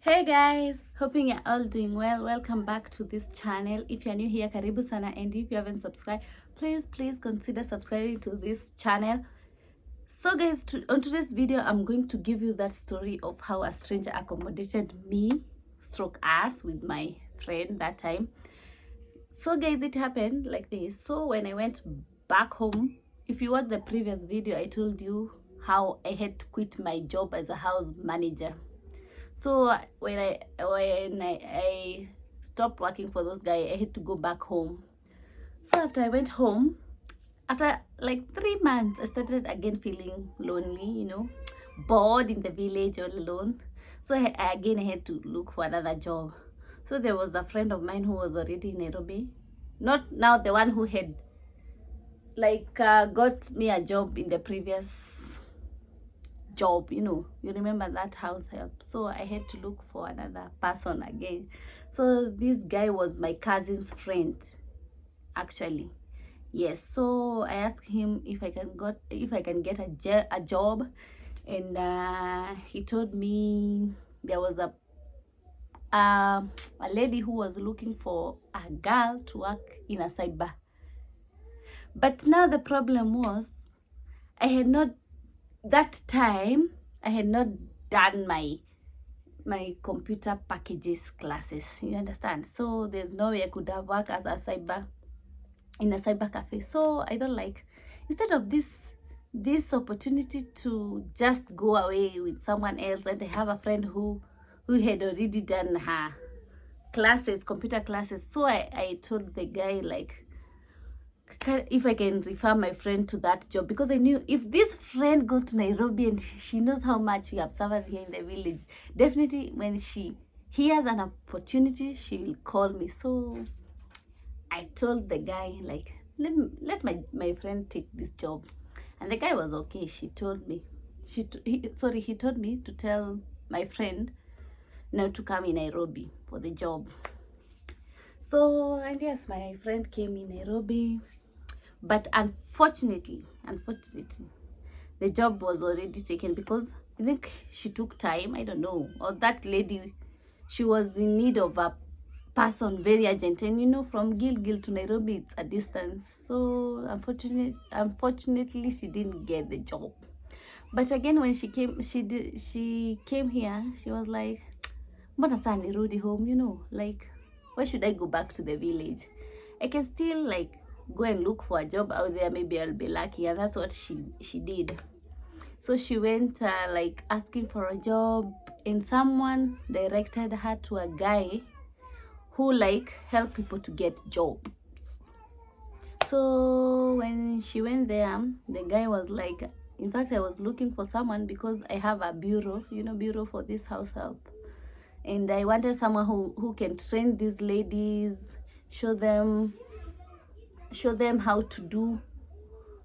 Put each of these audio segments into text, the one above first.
Hey guys, hoping you're all doing well. Welcome back to this channel. If you're new here, karibu sana, and if you haven't subscribed, please consider subscribing to this channel. So guys, on today's video, I'm going to give you that story of how a stranger accommodated me stroke us with my friend that time. So guys, it happened like this. So when I went back home, if you watched the previous video, I told you how I had to quit my job as a house manager. So when I stopped working for those guys, I had to go back home. So after I went home, after like 3 months, I started again feeling lonely, bored in the village all alone. So I had to look for another job. So there was a friend of mine who was already in Nairobi. Not now the one who had got me a job in the previous job, you remember that house help. So I had to look for another person again. So this guy was my cousin's friend, actually. Yes, so I asked him if I can get a job, and he told me there was a lady who was looking for a girl to work in a cyber. But now the problem was that time I had not done my computer packages classes, you understand? So there's no way I could have worked as in a cyber cafe. So I don't like, instead of this opportunity to just go away with someone else, and I have a friend who had already done her classes, computer classes. So I told the guy, like, if I can refer my friend to that job, because I knew if this friend goes to Nairobi and she knows how much we have suffered here in the village, definitely when she hears an opportunity, she will call me. So I told the guy, like, let my friend take this job, and the guy was okay. He told me to tell my friend now to come in Nairobi for the job. So, and yes, my friend came in Nairobi. But unfortunately, the job was already taken, because I think she took time, I don't know, or that lady, she was in need of a person very urgent, and from Gilgil to Nairobi, it's a distance. So unfortunately, she didn't get the job. But again, when she came here, she was like, mbona saa nirudi home, like, why should I go back to the village? I can still, like, go and look for a job out there, maybe I'll be lucky. And that's what she did. So she went like asking for a job, and someone directed her to a guy who like help people to get jobs. So when she went there, the guy was like, in fact, I was looking for someone because I have a bureau, bureau for this house help, and I wanted someone who can train these ladies, show them how to do,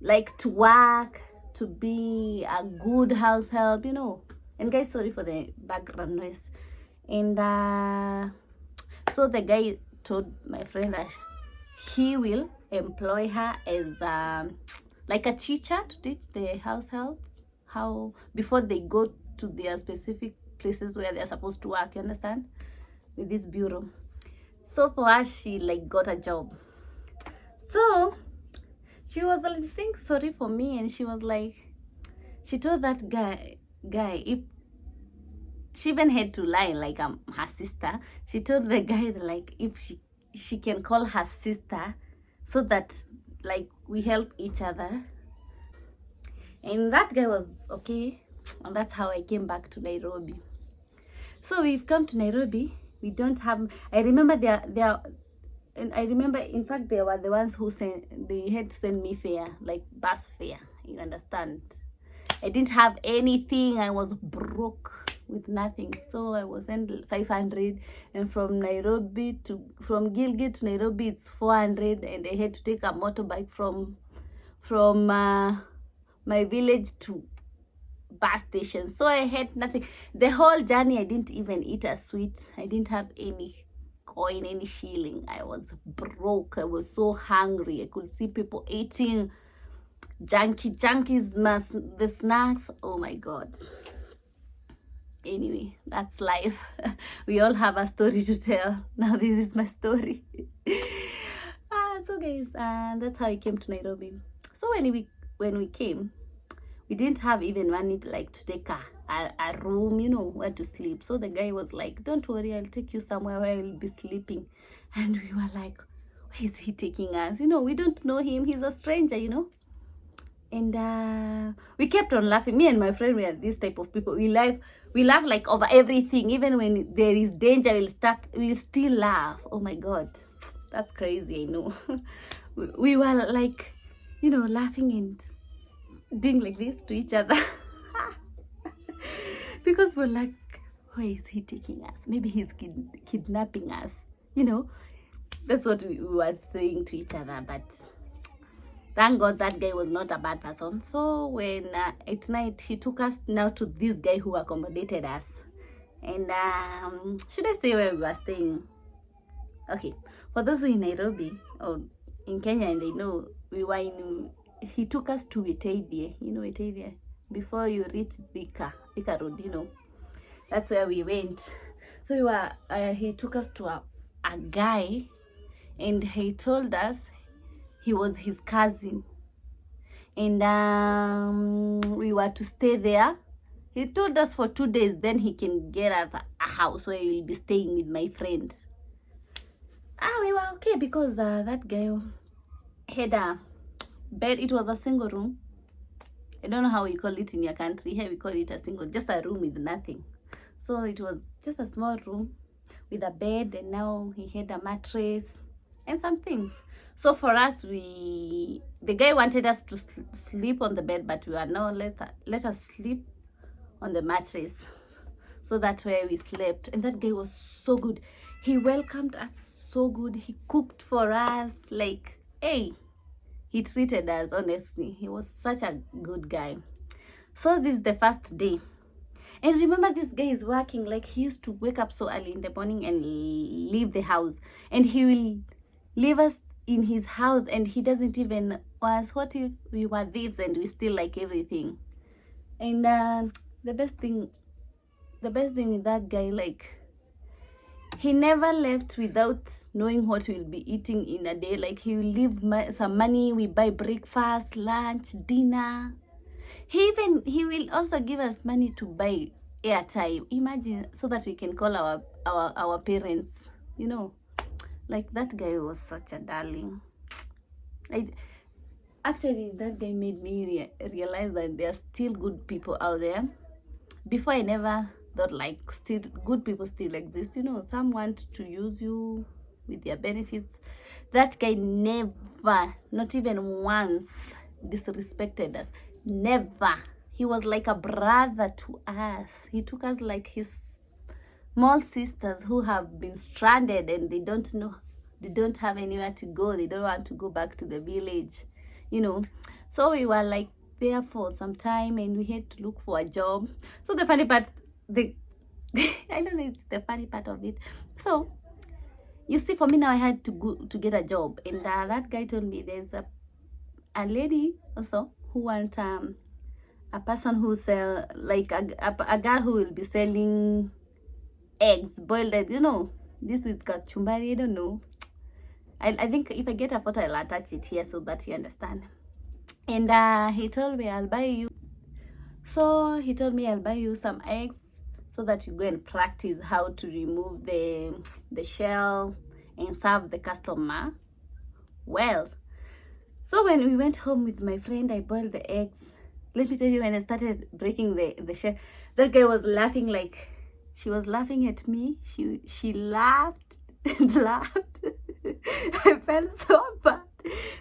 like, to work, to be a good house help, And guys, sorry for the background noise. And so the guy told my friend that he will employ her as like a teacher to teach the house helps how, before they go to their specific places where they're supposed to work, you understand, with this bureau. So for her, she like got a job. So she was, I think, sorry for me, and she was like, she told that guy, if she even had to lie, like, I'm her sister. She told the guy, like, if she can call her sister, so that, like, we help each other. And that guy was okay, and that's how I came back to Nairobi. So we've come to Nairobi. We don't have, I remember and I remember, in fact, they were the ones who they had to send me fare, like bus fare, you understand. I didn't have anything. I was broke with nothing. So I was sent 500, and from Gilgit to Nairobi, it's 400, and I had to take a motorbike from my village to bus station. So I had nothing. The whole journey, I didn't even eat a sweet. I didn't have any coin, any shilling. I was broke. I was so hungry. I could see people eating junkies, the snacks. Oh my God. Anyway, that's life. We all have a story to tell. Now this is my story. So guys, and that's how I came to Nairobi. So when we came, we didn't have even money like to take a room, you know, where to sleep. So the guy was like, don't worry, I'll take you somewhere where you'll be sleeping. And we were like, where is he taking us? You know, we don't know him. He's a stranger, you know. And we kept on laughing. Me and my friend, we are this type of people. We laugh like over everything. Even when there is danger, we'll still laugh. Oh my God, that's crazy, I know. We were like, you know, laughing and doing like this to each other. Because we're like, where is he taking us? Maybe he's kidnapping us, you know. That's what we were saying to each other. But thank God that guy was not a bad person. So when at night, he took us now to this guy who accommodated us. And should I say where we were staying? Okay, for those who in Nairobi or in Kenya and they know, he took us to Itavia. You know Itavia? Before you reach Thika Road, you know. That's where we went. So he took us to a guy, and he told us he was his cousin. And we were to stay there. He told us for 2 days, then he can get us a house where we'll be staying with my friend. We were okay because that guy had a bed. It was a single room. I don't know how you call it in your country. Here we call it a single, just a room with nothing. So it was just a small room with a bed, and now he had a mattress and some things. So for us, the guy wanted us to sleep on the bed, but we were no, let us sleep on the mattress. So that's where we slept. And that guy was so good. He welcomed us so good. He cooked for us. Like, hey, he treated us, honestly. He was such a good guy. So this is the first day. And remember, this guy is working. Like, he used to wake up so early in the morning and leave the house. And he will leave us in his house, and he doesn't even ask, what if we were thieves and we steal like everything? And the best thing with that guy, like, he never left without knowing what we'll be eating in a day. Like, he will leave some money. We buy breakfast, lunch, dinner. He will also give us money to buy airtime. Imagine, so that we can call our parents, you know. Like, that guy was such a darling. Actually, that guy made me realize that there are still good people out there. Before, I never thought, like, still good people still exist. You know, some want to use you with their benefits. That guy never, not even once, disrespected us. Never. He was like a brother to us. He took us like his small sisters who have been stranded and they don't have anywhere to go. They don't want to go back to the village, you know. So we were like there for some time, and we had to look for a job. So the funny part, I don't know, it's the funny part of it. So you see, for me now, I had to go to get a job, and that guy told me there's a lady also who wants a person who sell, like a girl who will be selling eggs, boiled eggs, you know, this with kachumbari. I don't know. I think if I get a photo, I'll attach it here so that you understand. And he told me, I'll buy you. So he told me, I'll buy you some eggs so that you go and practice how to remove the shell and serve the customer well. So when we went home with my friend, I boiled the eggs. Let me tell you, when I started breaking the shell, that guy was laughing. Like, she was laughing at me. She laughed and laughed. I felt so bad.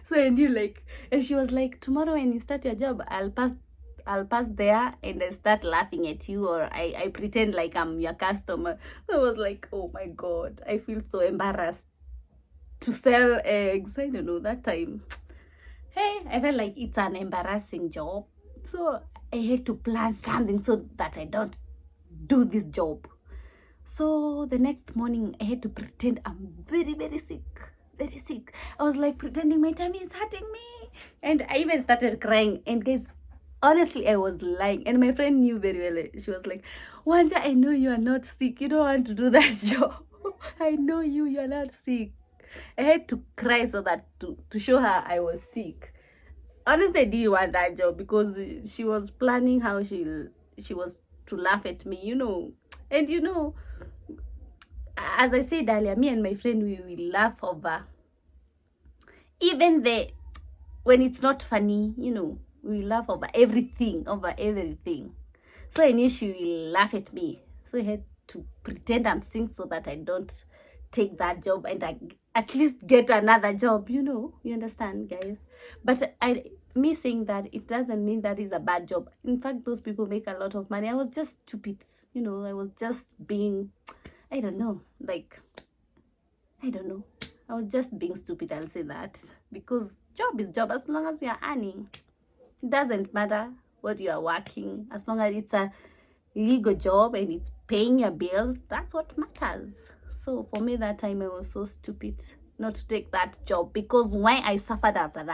So I knew, like, and she was like, tomorrow when you start your job, I'll pass there and I start laughing at you, or I pretend like I'm your customer. So I was like, oh my God, I feel so embarrassed to sell eggs. I don't know, that time, hey, I felt like it's an embarrassing job. So I had to plan something so that I don't do this job. So the next morning, I had to pretend I'm very, very sick. Very sick. I was like pretending my tummy is hurting me. And I even started crying. And guys, honestly, I was lying. And my friend knew very well. She was like, Wanja, I know you are not sick. You don't want to do that job. I know you are not sick. I had to cry so that to show her I was sick. Honestly, I didn't want that job because she was planning how she was to laugh at me, And as I said earlier, me and my friend, we will laugh over even when it's not funny, we laugh over everything, So I knew she will laugh at me. So I had to pretend I'm sick so that I don't take that job and I at least get another job, You understand, guys? But me saying that, it doesn't mean that is a bad job. In fact, those people make a lot of money. I was just stupid, I was just being, I don't know. I was just being stupid, I'll say that. Because job is job as long as you're earning. It doesn't matter what you are working. As long as it's a legal job and it's paying your bills, that's what matters. So for me that time, I was so stupid not to take that job. Because why I suffered after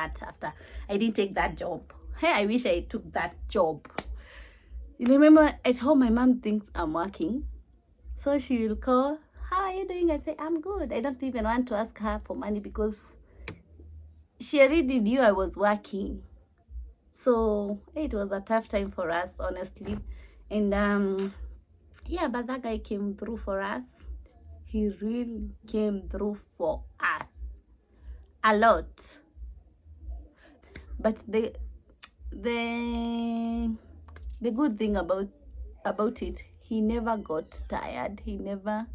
I didn't take that job. Hey, I wish I took that job. You remember, I told my mom thinks I'm working. So she will call, how are you doing? I say, I'm good. I don't even want to ask her for money because she already knew I was working. So it was a tough time for us, honestly. And yeah, but that guy came through for us. He really came through for us a lot. But the good thing about it, he never got tired. He never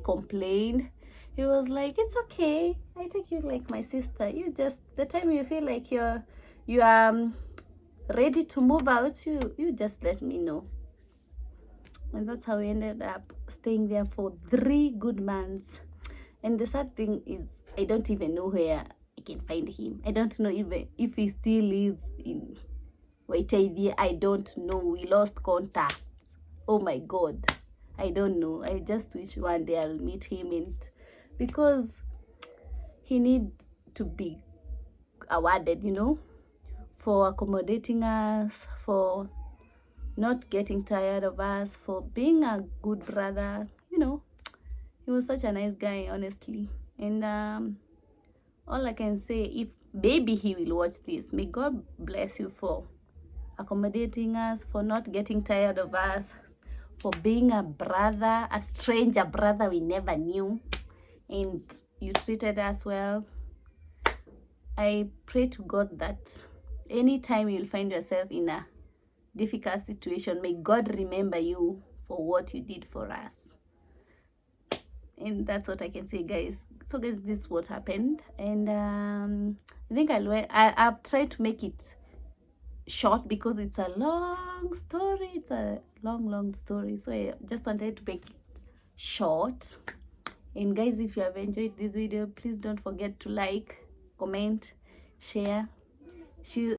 complained. He was like, it's okay, I take you like my sister. You just, the time you feel like you are ready to move out, you just let me know. And that's how we ended up staying there for 3 good months. And the sad thing is, I don't even know where I can find him. I don't know even if he still lives in Waitavia. I don't know. We lost contact. Oh my God. I don't know. I just wish one day I'll meet him, and because he needs to be awarded, for accommodating us, for not getting tired of us, for being a good brother. He was such a nice guy, honestly. And all I can say, if maybe he will watch this, may God bless you for accommodating us, for not getting tired of us, for being a brother, a stranger brother we never knew, and you treated us well. I pray to God that anytime you'll find yourself in a difficult situation, may God remember you for what you did for us. And that's what I can say, guys. So guys, this is what happened. And I think I'll try to make it short because it's a long story. It's a long story. So I just wanted to make it short. And guys, if you have enjoyed this video, please don't forget to like, comment, share.